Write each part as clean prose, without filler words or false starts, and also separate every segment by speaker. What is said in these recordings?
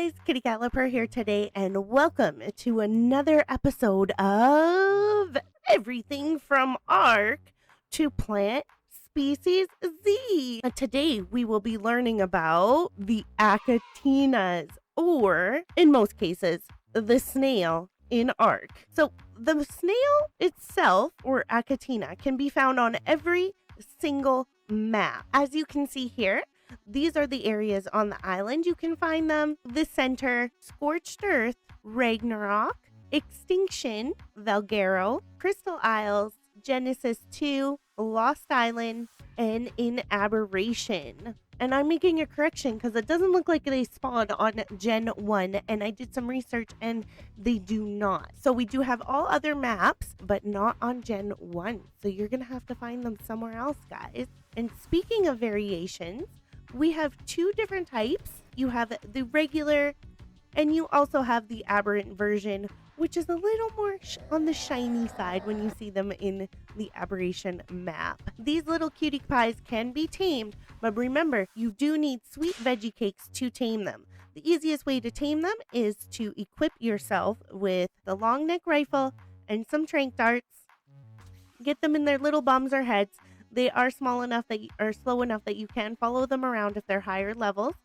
Speaker 1: guys, Kitty Galloper here today, and welcome to another episode of Everything from Ark to Plant Species Z. Today we will be learning about the ACHATINAs, or in most cases, the snail in Ark. So the snail itself, or ACHATINA, can be found on every single map. As you can see here, these are the areas on the island you can find them: the center, Scorched Earth, Ragnarok, Extinction, Valguero, Crystal Isles, Genesis 2, Lost Island, and in Aberration. And I'm making a correction because it doesn't look like they spawn on Gen 1, and I did some research and they do not. So we do have all other maps, but not on Gen 1. So you're going to have to find them somewhere else, guys. And speaking of variations, we have two different types. You have the regular, and you also have the aberrant version, which is a little more on the shiny side when you see them in the aberration map. These little cutie pies can be tamed, but remember, you do need sweet veggie cakes to tame them. The easiest way to tame them is to equip yourself with the long neck rifle and some tranq darts. Get them in their little bums or heads. They are slow enough that you can follow them around if they're higher levels,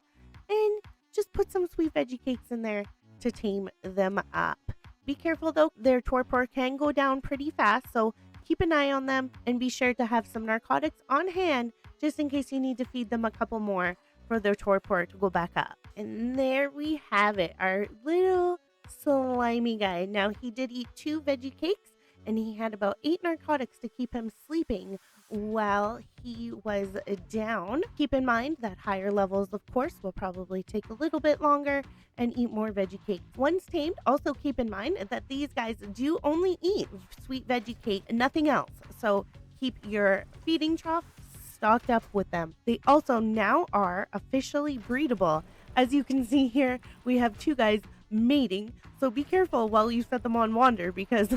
Speaker 1: and just put some sweet veggie cakes in there to tame them up. Be careful though, their torpor can go down pretty fast, so keep an eye on them and be sure to have some narcotics on hand just in case you need to feed them a couple more for their torpor to go back up. And there we have it, our little slimy guy. Now, he did eat 2 veggie cakes and he had about 8 narcotics to keep him sleeping while he was down. Keep in mind that higher levels, of course, will probably take a little bit longer and eat more veggie cakes. Once tamed, also keep in mind that these guys do only eat sweet veggie cake and nothing else. So keep your feeding trough stocked up with them. They also now are officially breedable. As you can see here, we have 2 guys mating. So be careful while you set them on wander, because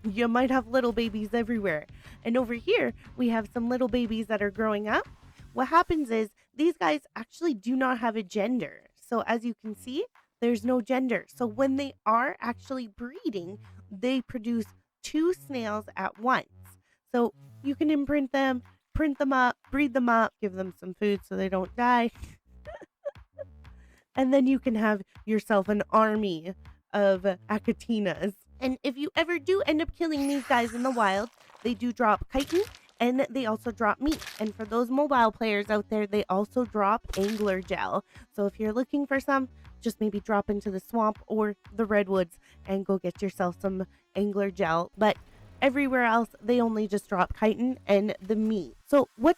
Speaker 1: you might have little babies everywhere. And over here, we have some little babies that are growing up. What happens is these guys actually do not have a gender. So as you can see, there's no gender. So when they are actually breeding, they produce 2 snails at once. So you can imprint them, print them up, breed them up, give them some food so they don't die. And then you can have yourself an army of ACHATINAs. And if you ever do end up killing these guys in the wild, they do drop chitin and they also drop meat. And for those mobile players out there, they also drop angler gel. So if you're looking for some, just maybe drop into the swamp or the redwoods and go get yourself some angler gel. But everywhere else, they only just drop chitin and the meat. So what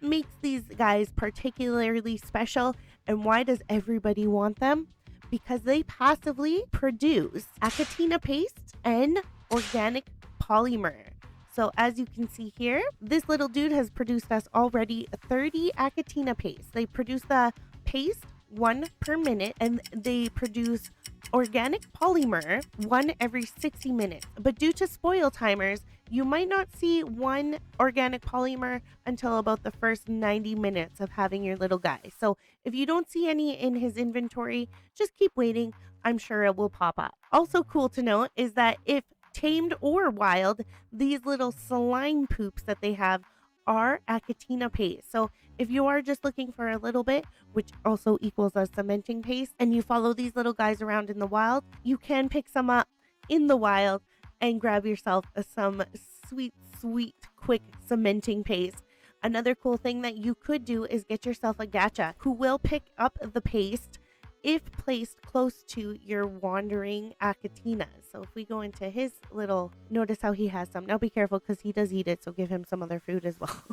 Speaker 1: makes these guys particularly special, and why does everybody want them? Because they passively produce ACHATINA paste and organic polymer. So as you can see here, this little dude has produced us already 30 ACHATINA paste. They produce the paste 1 per minute, and they produce organic polymer 1 every 60 minutes. But due to spoil timers, you might not see 1 organic polymer until about the first 90 minutes of having your little guy. So if you don't see any in his inventory, just keep waiting. I'm sure it will pop up. Also cool to note is that if tamed or wild, these little slime poops that they have are ACHATINA paste. So if you are just looking for a little bit, which also equals a cementing paste, and you follow these little guys around in the wild, you can pick some up in the wild and grab yourself some sweet, quick cementing paste. Another cool thing that you could do is get yourself a gacha who will pick up the paste if placed close to your wandering ACHATINA. So if we go into his little, notice how he has some. Now be careful because he does eat it, so give him some other food as well.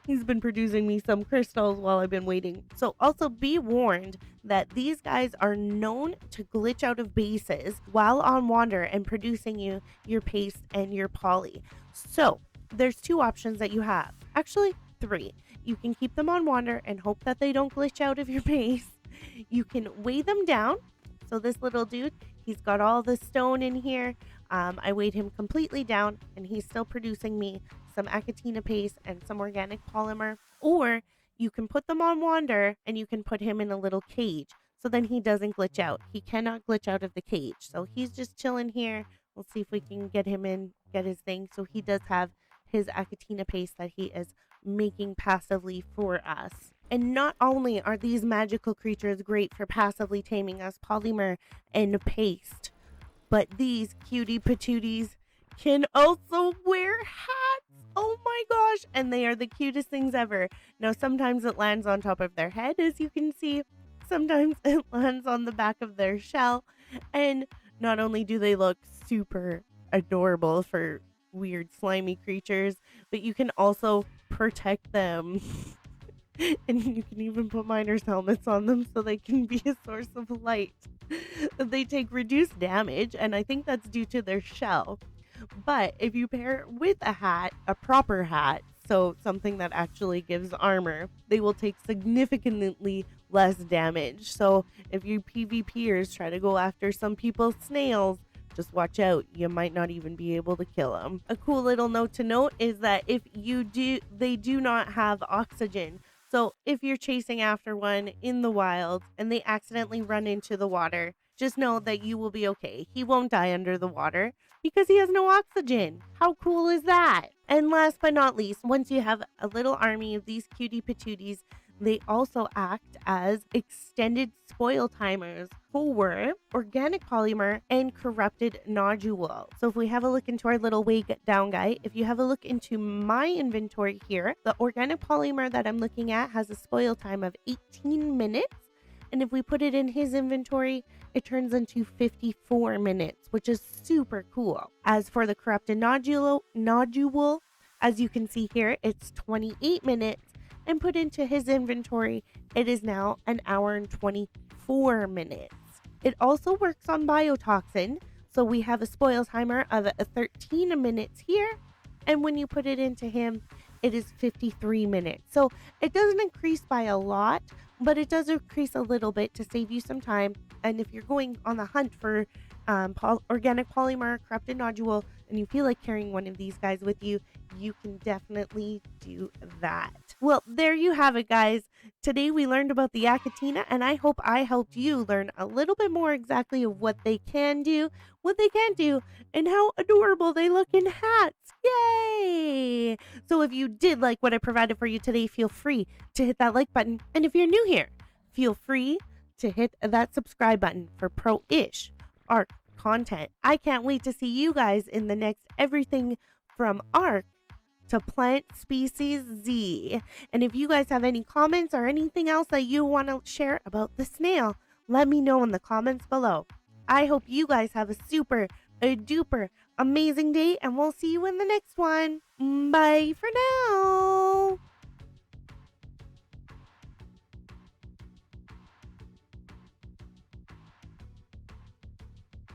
Speaker 1: He's been producing me some crystals while I've been waiting. So also be warned that these guys are known to glitch out of bases while on wander and producing you your paste and your poly. So there's 2 options that you have. Actually, 3. You can keep them on wander and hope that they don't glitch out of your base. You can weigh them down. So this little dude, he's got all the stone in here. I weighed him completely down and he's still producing me some ACHATINA paste and some organic polymer. Or you can put them on wander and you can put him in a little cage. so then he doesn't glitch out. He cannot glitch out of the cage. So he's just chilling here. We'll see if we can get him in, get his thing. So he does have his ACHATINA paste that he is making passively for us. And not only are these magical creatures great for passively taming us, Polymer and Paste, but these cutie patooties can also wear hats. Oh my gosh. And they are the cutest things ever. Now, sometimes it lands on top of their head, as you can see. Sometimes it lands on the back of their shell. And not only do they look super adorable for weird slimy creatures, but you can also protect them. And you can even put miners' helmets on them so they can be a source of light. They take reduced damage, and I think that's due to their shell. But if you pair it with a hat, a proper hat, so something that actually gives armor, they will take significantly less damage. So if you PvPers try to go after some people's snails, just watch out. You might not even be able to kill them. A cool little note to note is that if you do, they do not have oxygen. So if you're chasing after one in the wild and they accidentally run into the water, just know that you will be okay. He won't die under the water because he has no oxygen. How cool is that? And last but not least, once you have a little army of these cutie patooties, they also act as extended spoil timers for organic polymer and corrupted nodule. So if we have a look into our little way down guy, if you have a look into my inventory here, the organic polymer that I'm looking at has a spoil time of 18 minutes. And if we put it in his inventory, it turns into 54 minutes, which is super cool. As for the corrupted nodule, as you can see here, it's 28 minutes. And put into his inventory, it is now an hour and 24 minutes. It also works on biotoxin, so we have a spoil timer of 13 minutes here, and when you put it into him, it is 53 minutes. So it doesn't increase by a lot, but it does increase a little bit to save you some time. And if you're going on the hunt for organic polymer, corrupted nodule, and you feel like carrying one of these guys with you, you can definitely do that. Well, there you have it, guys. Today we learned about the ACHATINA, and I hope I helped you learn a little bit more exactly of what they can do, what they can't do, and how adorable they look in hats. Yay! So if you did like what I provided for you today, feel free to hit that like button. And if you're new here, feel free to hit that subscribe button for pro-ish ARK content. I can't wait to see you guys in the next everything from ARK to Plant Species Z. And if you guys have any comments or anything else that you want to share about the snail, let me know in the comments below. I hope you guys have a super duper amazing day, and we'll see you in the next one. Bye for now.